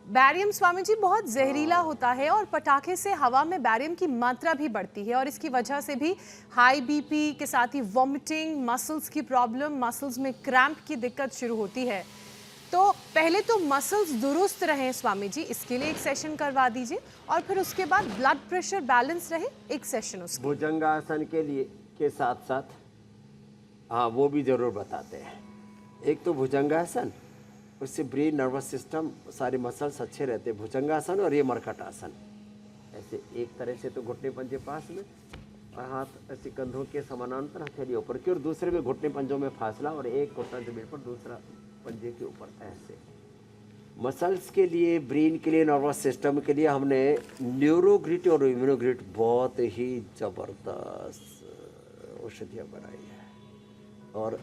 Barium Swami ji बहुत जहरीला होता है और पटाखे से हवा में बैरियम की मात्रा भी बढ़ती है और इसकी वजह से भी हाई बीपी के साथ ही वॉमिटिंग, मसल्स की प्रॉब्लम, मसल्स में क्रैम्प की दिक्कत शुरू होती है। तो पहले तो मसल्स दुरुस्त रहें स्वामी जी, इसके लिए एक सेशन करवा दीजिए और फिर उसके बाद ब्लड प्रेशर बैलेंस रहे, एक सेशन उसके। भुजंगासन के लिए के साथ साथ हाँ वो भी ज़रूर बताते हैं। एक तो भुजंगासन, उससे ब्रेन, नर्वस सिस्टम, सारे मसल्स अच्छे रहते हैं। भुजंगासन और ये मरकट आसन, ऐसे एक तरह से तो घुटने पंजे पास में और हाथ ऐसे कंधों के समानांतर, हथेली ऊपर की, और दूसरे में घुटने पंजों में फासला और एक घुटना जमीन पर, दूसरा पंजे के ऊपर, ऐसे। मसल्स के लिए, ब्रेन के लिए, नर्वस सिस्टम के लिए हमने न्यूरोग्रिट और इम्यूनोग्रिट बहुत ही ज़बरदस्त औषधियाँ बनाई है। और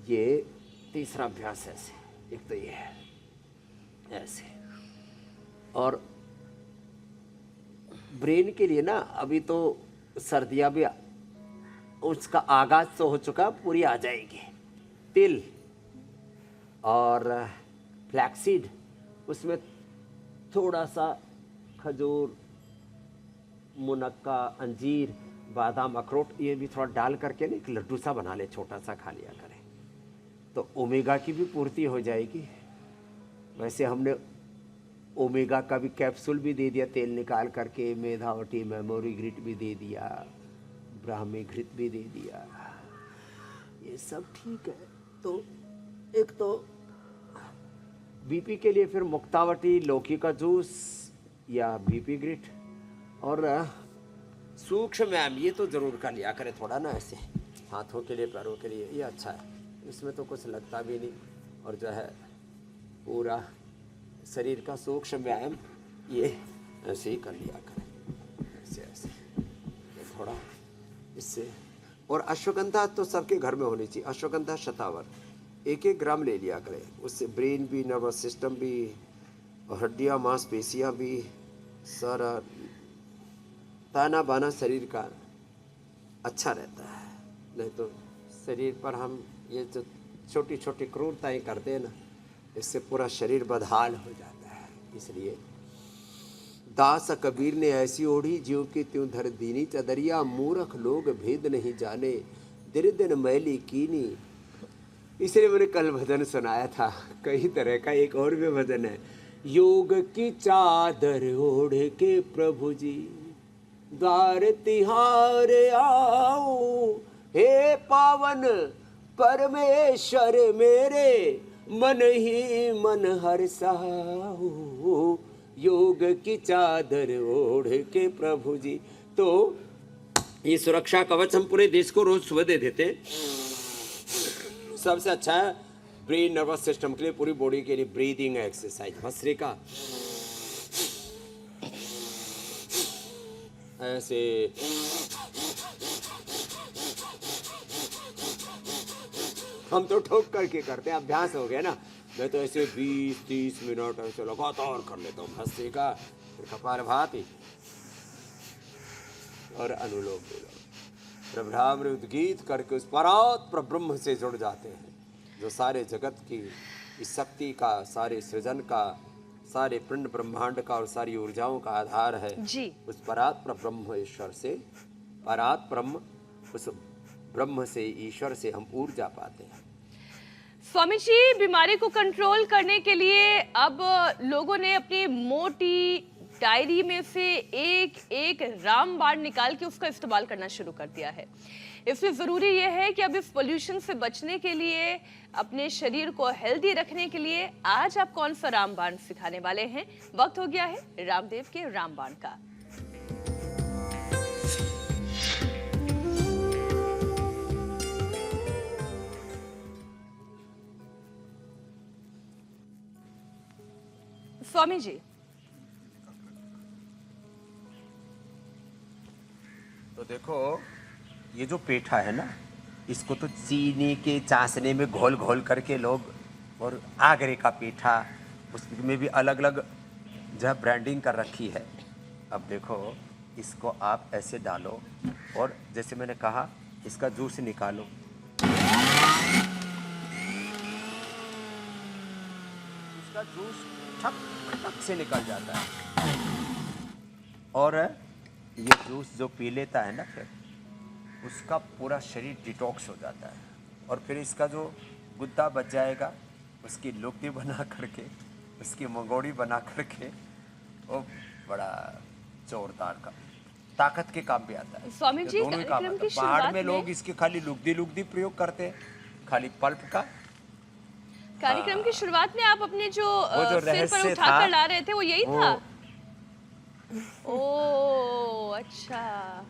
ये तीसरा अभ्यास है ऐसे, एक तो ये है ऐसे। और ब्रेन के लिए ना अभी तो सर्दियाँ भी, उसका आगाज तो हो चुका, पूरी आ जाएगी। तिल और फ्लैक्सीड, उसमें थोड़ा सा खजूर, मुनक्का, अंजीर, बादाम, अखरोट, ये भी थोड़ा डाल करके ना एक लड्डू सा बना ले, छोटा सा खा लिया करें तो ओमेगा की भी पूर्ति हो जाएगी। वैसे हमने ओमेगा का भी कैप्सूल भी दे दिया, तेल निकाल करके, मेधावटी, मेमोरी ग्रिट भी दे दिया, ब्राह्मी घृत भी दे दिया, ये सब ठीक है। तो एक तो बीपी के लिए फिर मुक्तावटी, लौकी का जूस या बीपी ग्रिट, और सूक्ष्म व्यायाम ये तो ज़रूर कर लिया करें थोड़ा ना, ऐसे हाथों के लिए, पैरों के लिए, ये अच्छा है, इसमें तो कुछ लगता भी नहीं। और जो है पूरा शरीर का सूक्ष्म व्यायाम ये ऐसे ही कर लिया करें, ऐसे ऐसे, ये थोड़ा इससे। और अश्वगंधा तो सबके घर में होनी चाहिए, अश्वगंधा शतावर 1-1 ग्राम ले लिया करें, उससे ब्रेन भी, नर्वस सिस्टम भी, हड्डियाँ, मांसपेशियाँ भी, सारा ताना बाना शरीर का अच्छा रहता है। नहीं तो शरीर पर हम ये जो छोटी छोटी क्रूरताएँ करते हैं ना, इससे पूरा शरीर बदहाल हो जाता है। इसलिए दास कबीर ने ऐसी ओढ़ी, ज्यों की त्यों धर दीनी चदरिया, मूर्ख लोग भेद नहीं जाने, दिन दिन मैली कीनी। इसलिए मैंने कल भजन सुनाया था, कई तरह का एक और भी भजन है। योग की चादर ओढ़ के प्रभु जी द्वार तिहार आओ, हे पावन परमेश्वर मेरे, मन ही मन हर्षाओ, योग की चादर ओढ़ के प्रभु जी। तो ये सुरक्षा कवच हम पूरे देश को रोज सुबह दे देते हैं। सबसे अच्छा है ब्रेन, नर्वस सिस्टम के लिए, पूरी बॉडी के लिए ब्रीदिंग एक्सरसाइज, भस्त्रिका ऐसे, हम तो ठोक करके करते हैं, अभ्यास हो गया ना। मैं तो ऐसे 20-30 मिनट ऐसे लगातार कर लेता हूँ भस्त्रिका, फिर कपालभाति और अनुलोम विलोम, प्रभ्रामृत उद्गीत करके उस परात्पर ब्रह्म से जुड़ जाते हैं, जो सारे जगत की इस शक्ति का, सारे सृजन का, सारे पिंड ब्रह्मांड का और सारी ऊर्जाओं का आधार है जी। उस परात्पर ब्रह्म ईश्वर से, परात्पर ब्रह्म, उस ब्रह्म से, ईश्वर से हम ऊर्जा पाते हैं। स्वामी जी, बीमारी को कंट्रोल करने के लिए अब लोगों ने अपनी मोटी डायरी में से एक एक रामबाण निकाल के उसका इस्तेमाल करना शुरू कर दिया है। इसलिए ज़रूरी यह है कि अब इस पोल्यूशन से बचने के लिए, अपने शरीर को हेल्दी रखने के लिए आज आप कौन सा रामबाण सिखाने वाले हैं? वक्त हो गया है रामदेव के रामबाण का। स्वामी जी, तो देखो ये जो पेठा है ना, इसको तो चीनी के चाशनी में घोल घोल करके लोग, और आगरे का पेठा, उसमें भी अलग अलग जो है ब्रांडिंग कर रखी है। अब देखो इसको आप ऐसे डालो और जैसे मैंने कहा इसका जूस निकालो, इसका जूस ठक ठक से निकल जाता है। और ये जूस जो पी लेता है ना, फिर उसका पूरा शरीर डिटॉक्स हो जाता है। और फिर इसका जो गुद्दा बच जाएगा, उसकी लुगदी बना करके, उसकी मंगोड़ी बना करके, वो बड़ा जोरदार का ताकत के काम भी आता है। स्वामी ये जी, दोनों ही काम कार्यक्रम आता की है। पहाड़ शुरुआत में लोग में- इसकी खाली लुगदी प्रयोग करते हैं, खाली पल्प का। कार्यक्रम की शुरुआत में आप अपने जो वो जो सिर पर रहस्य उठाकर था, ला रहे थे, वो यही वो- था? ओह, अच्छा।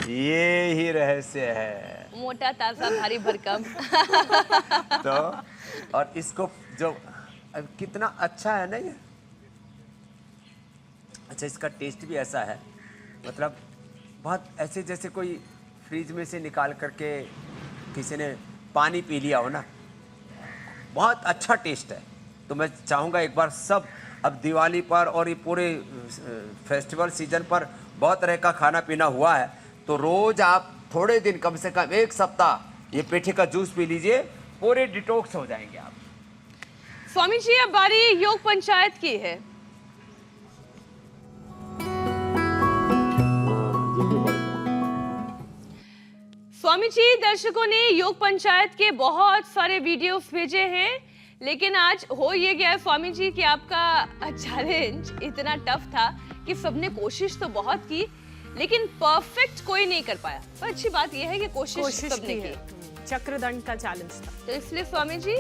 ये ही रहस्य है। मोटा ताजा भारी भरकम। तो और इसको जो अब कितना अच्छा है ना ये। अच्छा, इसका टेस्ट भी ऐसा है, मतलब बहुत ऐसे जैसे कोई फ्रिज में से निकाल करके किसी ने पानी पी लिया हो ना, बहुत अच्छा टेस्ट है। तो मैं चाहूँगा एक बार सब, अब दिवाली पर और ये पूरे फेस्टिवल सीजन पर बहुत तरह का खाना पीना हुआ है, तो रोज आप थोड़े दिन, कम से कम 1 सप्ताह ये पेठे का जूस पी लीजिए, पूरे डिटॉक्स हो जाएंगे आप। स्वामी जी, अब बारी योग पंचायत की है। स्वामी जी, दर्शकों ने योग पंचायत के बहुत सारे वीडियोस भेजे हैं, लेकिन आज हो ये गया है स्वामी जी कि आपका चैलेंज इतना टफ था कि सबने कोशिश तो बहुत की, लेकिन परफेक्ट कोई नहीं कर पाया। पर अच्छी बात यह है कि कोशिश सबने की की। है। चक्रदंड का चैलेंज था। तो इसलिए स्वामी जी,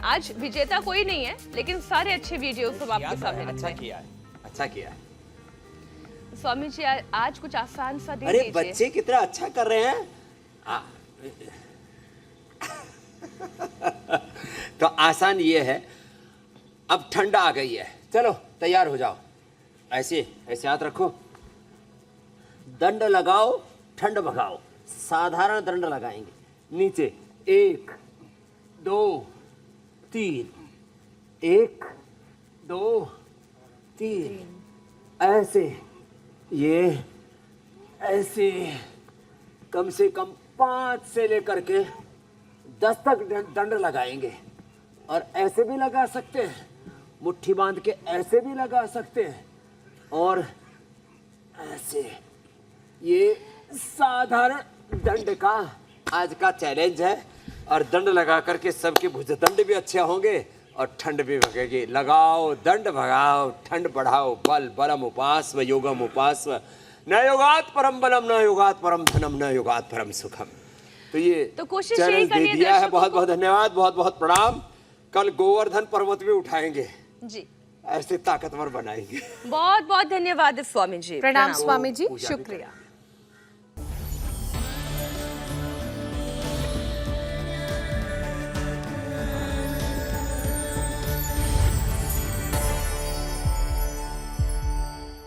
आज विजेता कोई नहीं है, लेकिन सारे अच्छे वीडियोस हम आपके सामने रख अच्छा रहे हैं। किया है, अच्छा किया है। स्वामी जी, आज कुछ आसान सा दे अरे दीजिए। बच्चे कितना अच्छा कर रहे हैं। तो आसान ये है, अब ठंडा आ गई है, चलो तैयार हो जाओ। ऐसे ऐसे हाथ रखो, दंड लगाओ, ठंड भगाओ। साधारण दंड लगाएंगे, नीचे 1 2 3, 1 2 3, ऐसे, ये ऐसे, कम से कम 5 से लेकर के 10 तक दंड लगाएंगे। और ऐसे भी लगा सकते हैं, मुट्ठी बांध के ऐसे भी लगा सकते हैं, और ऐसे। ये साधारण दंड का आज का चैलेंज है। और दंड लगा करके सबके भुजदंड भी अच्छे होंगे और ठंड भी भगेगी। लगाओ दंड, भगाओ ठंड, बढ़ाओ बल, बलम उपास्व योगम उपास्व, न योगात् परम बलम, न योगात् परम धनम, न योगात् परम सुखम। तो ये तो कोशिश यही चैलेंज दे करिए दिया है। दर्शकों बहुत को। बहुत धन्यवाद, बहुत बहुत प्रणाम। कल गोवर्धन पर्वत भी उठाएंगे, जी, ऐसे ताकतवर बनाएंगे। बहुत बहुत धन्यवाद स्वामी जी। प्रणाम स्वामी जी, पूजा भी शुक्रिया।